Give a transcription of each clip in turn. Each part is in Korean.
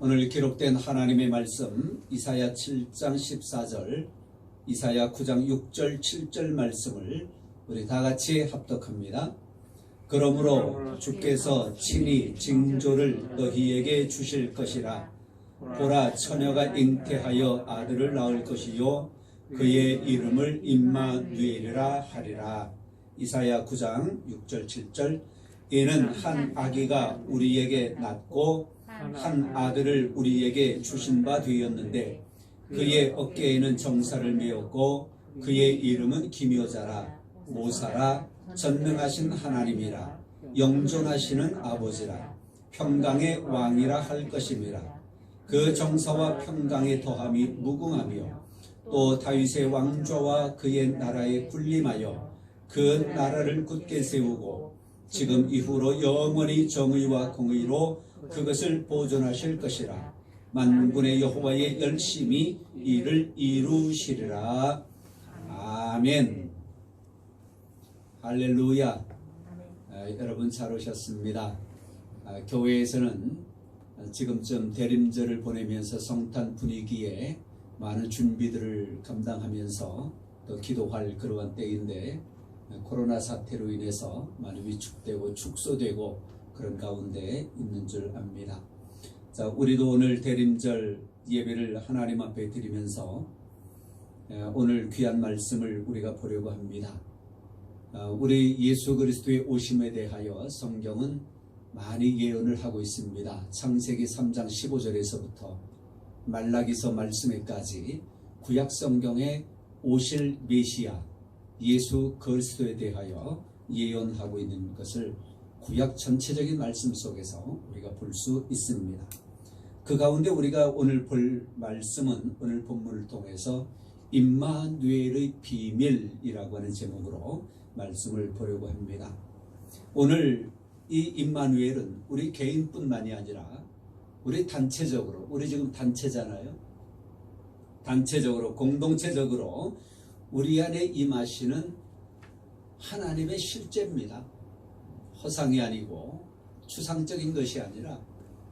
오늘 기록된 하나님의 말씀 이사야 7장 14절, 이사야 9장 6절 7절 말씀을 우리 다같이 합독합니다. 그러므로 주께서 친히 징조를 너희에게 주실 것이라. 보라, 처녀가 잉태하여 아들을 낳을 것이요 그의 이름을 임마누엘이라 하리라. 이사야 9장 6절 7절. 이는 한 아기가 우리에게 낳고 한 아들을 우리에게 주신 바 되었는데 그의 어깨에는 정사를 메었고 그의 이름은 기묘자라, 모사라, 전능하신 하나님이라, 영존하시는 아버지라, 평강의 왕이라 할 것임이라. 그 정사와 평강의 더함이 무궁하며 또 다윗의 왕좌와 그의 나라에 군림하여 그 나라를 굳게 세우고 지금 이후로 영원히 정의와 공의로 그것을 보존하실 것이라. 만군의 여호와의 열심히 이를 이루시리라. 아멘. 할렐루야. 여러분 잘 오셨습니다. 교회에서는 지금쯤 대림절을 보내면서 성탄 분위기에 많은 준비들을 감당하면서 또 기도할 그러한 때인데 코로나 사태로 인해서 많이 위축되고 축소되고 그런 가운데 있는 줄 압니다. 자, 우리도 오늘 대림절 예배를 하나님 앞에 드리면서 오늘 귀한 말씀을 우리가 보려고 합니다. 우리 예수 그리스도의 오심에 대하여 성경은 많이 예언을 하고 있습니다. 창세기 3장 15절에서부터 말라기서 말씀에까지 구약 성경에 오실 메시아 예수 그리스도에 대하여 예언하고 있는 것을 구약 전체적인 말씀 속에서 우리가 볼 수 있습니다. 그 가운데 우리가 오늘 볼 말씀은 오늘 본문을 통해서 임마누엘의 비밀이라고 하는 제목으로 말씀을 보려고 합니다. 오늘 이 임마누엘은 우리 개인뿐만이 아니라 우리 단체적으로, 우리 지금 단체잖아요. 단체적으로, 공동체적으로 우리 안에 임하시는 하나님의 실제입니다. 허상이 아니고 추상적인 것이 아니라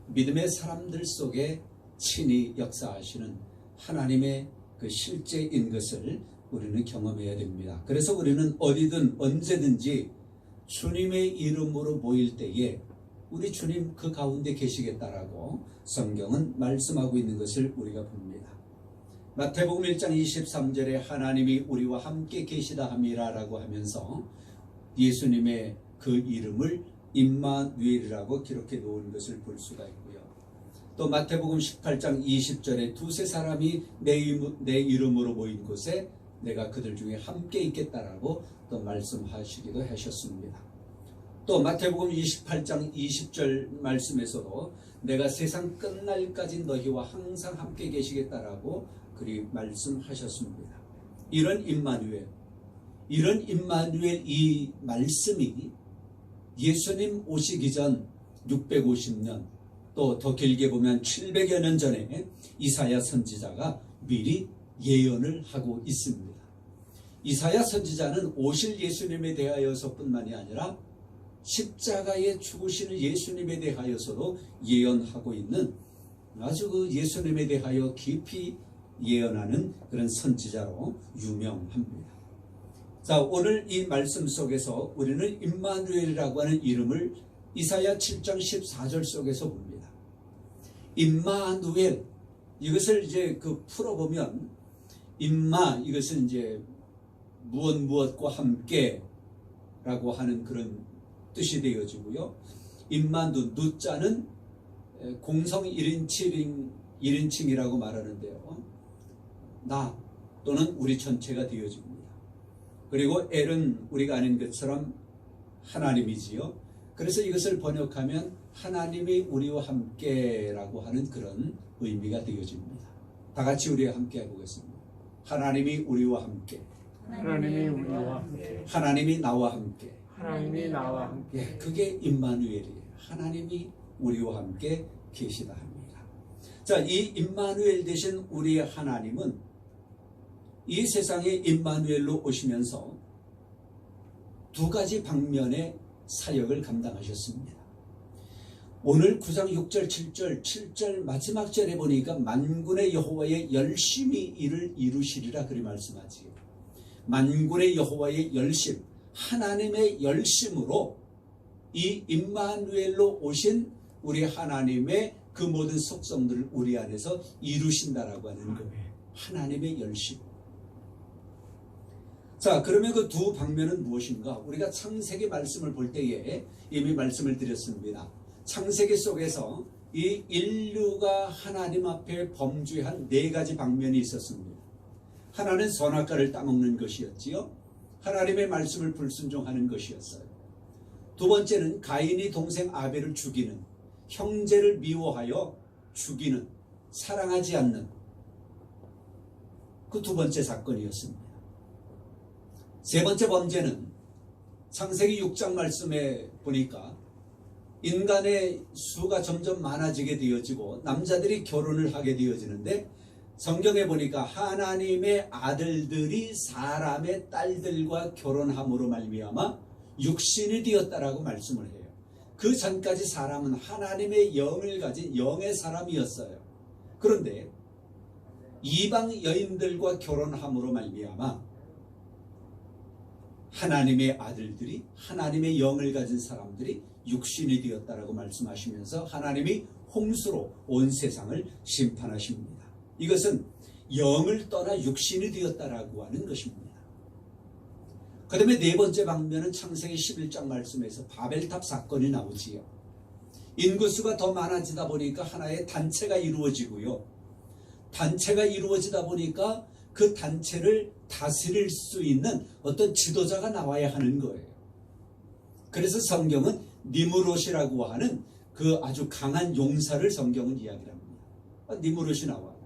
믿음의 사람들 속에 친히 역사하시는 하나님의 그 실제인 것을 우리는 경험해야 됩니다. 그래서 우리는 어디든 언제든지 주님의 이름으로 모일 때에 우리 주님 그 가운데 계시겠다라고 성경은 말씀하고 있는 것을 우리가 봅니다. 마태복음 1장 23절에 하나님이 우리와 함께 계시다 함이라라고 하면서 예수님의 그 이름을 임마누엘이라고 기록해 놓은 것을 볼 수가 있고요. 또 마태복음 18장 20절에 두세 사람이 내 이름으로 모인 곳에 내가 그들 중에 함께 있겠다라고 또 말씀하시기도 하셨습니다. 또 마태복음 28장 20절 말씀에서도 내가 세상 끝날까지 너희와 항상 함께 계시겠다라고 그리 말씀하셨습니다. 이런 임마누엘 이 말씀이 예수님 오시기 전 650년 또 더 길게 보면 700여 년 전에 이사야 선지자가 미리 예언을 하고 있습니다. 이사야 선지자는 오실 예수님에 대하여서뿐만이 아니라 십자가에 죽으시는 예수님에 대하여서도 예언하고 있는 아주 그 예수님에 대하여 깊이 예언하는 그런 선지자로 유명합니다. 자, 오늘 이 말씀 속에서 우리는 임마누엘이라고 하는 이름을 이사야 7장 14절 속에서 봅니다. 임마누엘, 이것을 이제 풀어보면 이것은 이제 무엇과 함께라고 하는 그런 뜻이 되어지고요. 누자는 공성 1인칭이라고 말하는데요. 나 또는 우리 전체가 되어집니다. 그리고 엘은 우리가 아는 것처럼 하나님이지요. 그래서 이것을 번역하면 하나님이 우리와 함께라고 하는 그런 의미가 되어집니다. 다 같이 우리와 함께 해보겠습니다. 하나님이 우리와 함께. 하나님이 우리와 함께. 하나님이 나와 함께. 하나님이 나와 함께. 예, 그게 임마누엘이에요. 하나님이 우리와 함께 계시다 합니다. 자, 이 임마누엘 대신 우리의 하나님은 이 세상에 임마누엘로 오시면서 두 가지 방면의 사역을 감당하셨습니다. 오늘 9장 6절 7절 마지막 절에 보니까 만군의 여호와의 열심히 이를 이루시리라 그리 말씀하지요. 만군의 여호와의 열심, 하나님의 열심으로 이 임마누엘로 오신 우리 하나님의 그 모든 속성들을 우리 안에서 이루신다라고 하는 거예요. 하나님의 열심. 자, 그러면 그 두 방면은 무엇인가? 우리가 창세기 말씀을 볼 때에 이미 말씀을 드렸습니다. 창세기 속에서 이 인류가 하나님 앞에 범죄한 네 가지 방면이 있었습니다. 하나는 선악과를 따먹는 것이었지요. 하나님의 말씀을 불순종하는 것이었어요. 두 번째는 가인이 동생 아벨을 죽이는, 형제를 미워하여 죽이는, 사랑하지 않는 그 두 번째 사건이었습니다. 세 번째 범죄는 창세기 6장 말씀에 보니까 인간의 수가 점점 많아지게 되어지고 남자들이 결혼을 하게 되어지는데, 성경에 보니까 하나님의 아들들이 사람의 딸들과 결혼함으로 말미암아 육신이 되었다라고 말씀을 해요. 그 전까지 사람은 하나님의 영을 가진 영의 사람이었어요. 그런데 이방 여인들과 결혼함으로 말미암아 하나님의 아들들이, 하나님의 영을 가진 사람들이 육신이 되었다라고 말씀하시면서 하나님이 홍수로 온 세상을 심판하십니다. 이것은 영을 떠나 육신이 되었다라고 하는 것입니다. 그 다음에 네 번째 방면은 창세기 11장 말씀에서 바벨탑 사건이 나오지요. 인구수가 더 많아지다 보니까 하나의 단체가 이루어지고요. 단체가 이루어지다 보니까 그 단체를 다스릴 수 있는 어떤 지도자가 나와야 하는 거예요. 그래서 성경은 니므롯이라고 하는 그 아주 강한 용사를 성경은 이야기를 합니다. 니므롯이 나와요.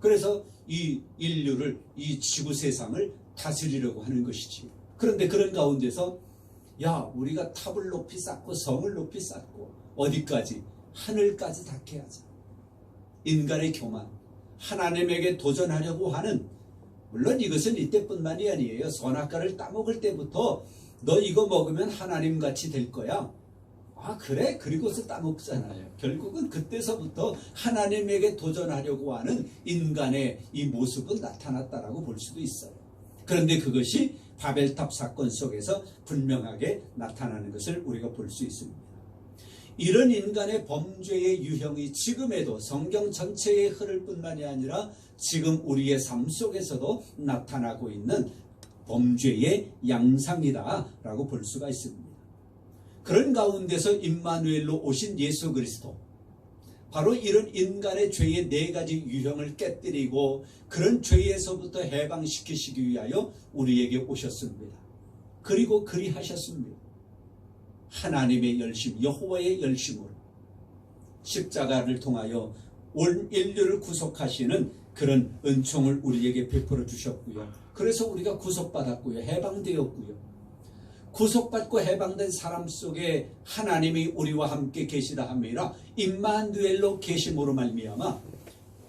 그래서 이 인류를, 이 지구 세상을 다스리려고 하는 것이지. 그런데 그런 가운데서 야, 우리가 탑을 높이 쌓고 성을 높이 쌓고 어디까지? 하늘까지 닿게 하자. 인간의 교만, 하나님에게 도전하려고 하는, 물론 이것은 이때뿐만이 아니에요. 선악과를 따먹을 때부터 너 이거 먹으면 하나님같이 될 거야. 아, 그래? 그리고서 따먹잖아요. 결국은 그때서부터 하나님에게 도전하려고 하는 인간의 이 모습은 나타났다라고 볼 수도 있어요. 그런데 그것이 바벨탑 사건 속에서 분명하게 나타나는 것을 우리가 볼 수 있습니다. 이런 인간의 범죄의 유형이 지금에도 성경 전체에 흐를 뿐만이 아니라 지금 우리의 삶 속에서도 나타나고 있는 범죄의 양상이다라고 볼 수가 있습니다. 그런 가운데서 임마누엘로 오신 예수 그리스도, 바로 이런 인간의 죄의 네 가지 유형을 깨뜨리고 그런 죄에서부터 해방시키시기 위하여 우리에게 오셨습니다. 그리고 그리하셨습니다. 하나님의 열심, 여호와의 열심으로 십자가를 통하여 온 인류를 구속하시는 그런 은총을 우리에게 베풀어 주셨고요. 그래서 우리가 구속받았고요. 해방되었고요. 구속받고 해방된 사람 속에 하나님이 우리와 함께 계시다 함이라 임마누엘로 계심으로 말미암아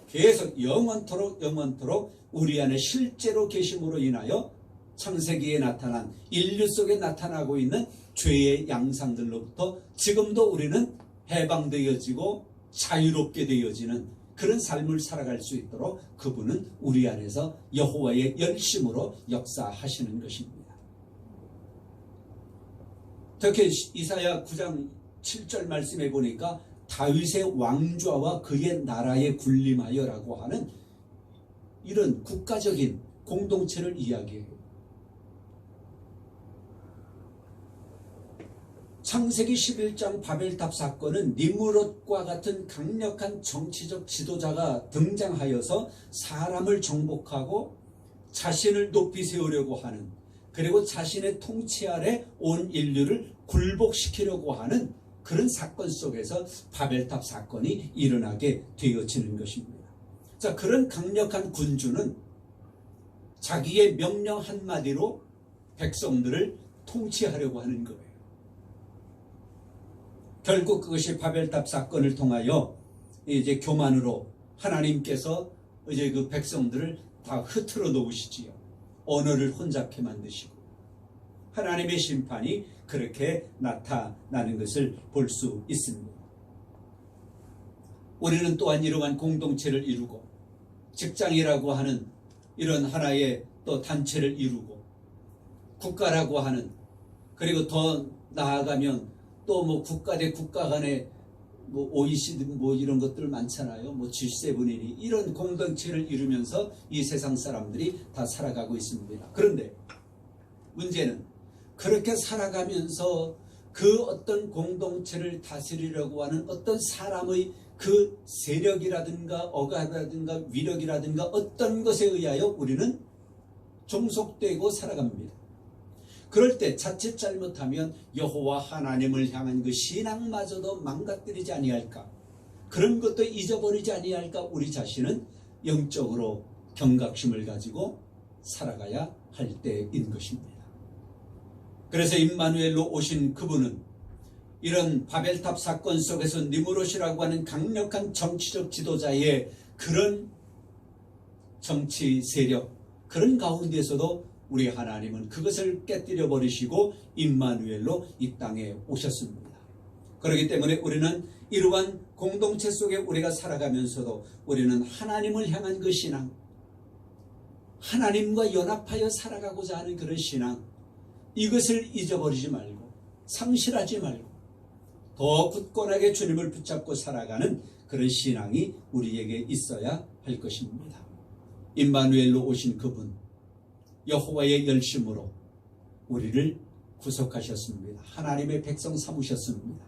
계속 영원토록 우리 안에 실제로 계심으로 인하여 창세기에 나타난, 인류 속에 나타나고 있는 죄의 양상들로부터 지금도 우리는 해방되어지고 자유롭게 되어지는 그런 삶을 살아갈 수 있도록 그분은 우리 안에서 여호와의 열심으로 역사하시는 것입니다. 특히 이사야 9장 7절 말씀에 보니까 다윗의 왕좌와 그의 나라에 군림하여라고 하는 이런 국가적인 공동체를 이야기해요. 창세기 11장 바벨탑 사건은 니므롯과 같은 강력한 정치적 지도자가 등장하여서 사람을 정복하고 자신을 높이 세우려고 하는, 그리고 자신의 통치 아래 온 인류를 굴복시키려고 하는 그런 사건 속에서 바벨탑 사건이 일어나게 되어지는 것입니다. 자, 그런 강력한 군주는 자기의 명령 한마디로 백성들을 통치하려고 하는 거예요. 결국 그것이 바벨탑 사건을 통하여 이제 교만으로 하나님께서 이제 그 백성들을 다 흐트러 놓으시지요. 언어를 혼잡케 만드시고 하나님의 심판이 그렇게 나타나는 것을 볼 수 있습니다. 우리는 또한 이러한 공동체를 이루고 직장이라고 하는 이런 하나의 또 단체를 이루고 국가라고 하는, 그리고 더 나아가면 또 뭐 국가 대 국가 간에 뭐 OECD 뭐 이런 것들 많잖아요. 뭐 G7이니 이런 공동체를 이루면서 이 세상 사람들이 다 살아가고 있습니다. 그런데 문제는 그렇게 살아가면서 그 어떤 공동체를 다스리려고 하는 어떤 사람의 그 세력이라든가 어가라든가 위력이라든가 어떤 것에 의하여 우리는 종속되고 살아갑니다. 그럴 때 자칫 잘못하면 여호와 하나님을 향한 그 신앙마저도 망가뜨리지 아니할까, 그런 것도 잊어버리지 아니할까, 우리 자신은 영적으로 경각심을 가지고 살아가야 할 때인 것입니다. 그래서 임마누엘로 오신 그분은 이런 바벨탑 사건 속에서 니무롯이라고 하는 강력한 정치적 지도자의 그런 정치 세력, 그런 가운데서도 우리 하나님은 그것을 깨뜨려 버리시고 임마누엘로 이 땅에 오셨습니다. 그렇기 때문에 우리는 이러한 공동체 속에 우리가 살아가면서도 우리는 하나님을 향한 그 신앙, 하나님과 연합하여 살아가고자 하는 그런 신앙, 이것을 잊어버리지 말고 상실하지 말고 더 굳건하게 주님을 붙잡고 살아가는 그런 신앙이 우리에게 있어야 할 것입니다. 임마누엘로 오신 그분, 여호와의 열심으로 우리를 구속하셨습니다. 하나님의 백성 삼으셨습니다.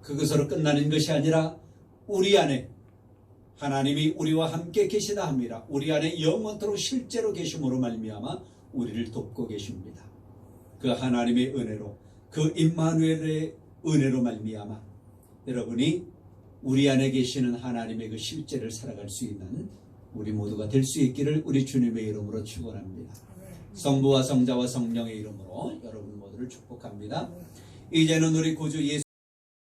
그것으로 끝나는 것이 아니라 우리 안에 하나님이 우리와 함께 계시다 합니다. 우리 안에 영원토록 실제로 계심으로 말미암아 우리를 돕고 계십니다. 그 하나님의 은혜로, 그 임마누엘의 은혜로 말미암아 여러분이 우리 안에 계시는 하나님의 그 실제를 살아갈 수 있는 우리 모두가 될 수 있기를 우리 주님의 이름으로 축원합니다. 성부와 성자와 성령의 이름으로 여러분 모두를 축복합니다. 이제는 우리 구주 예수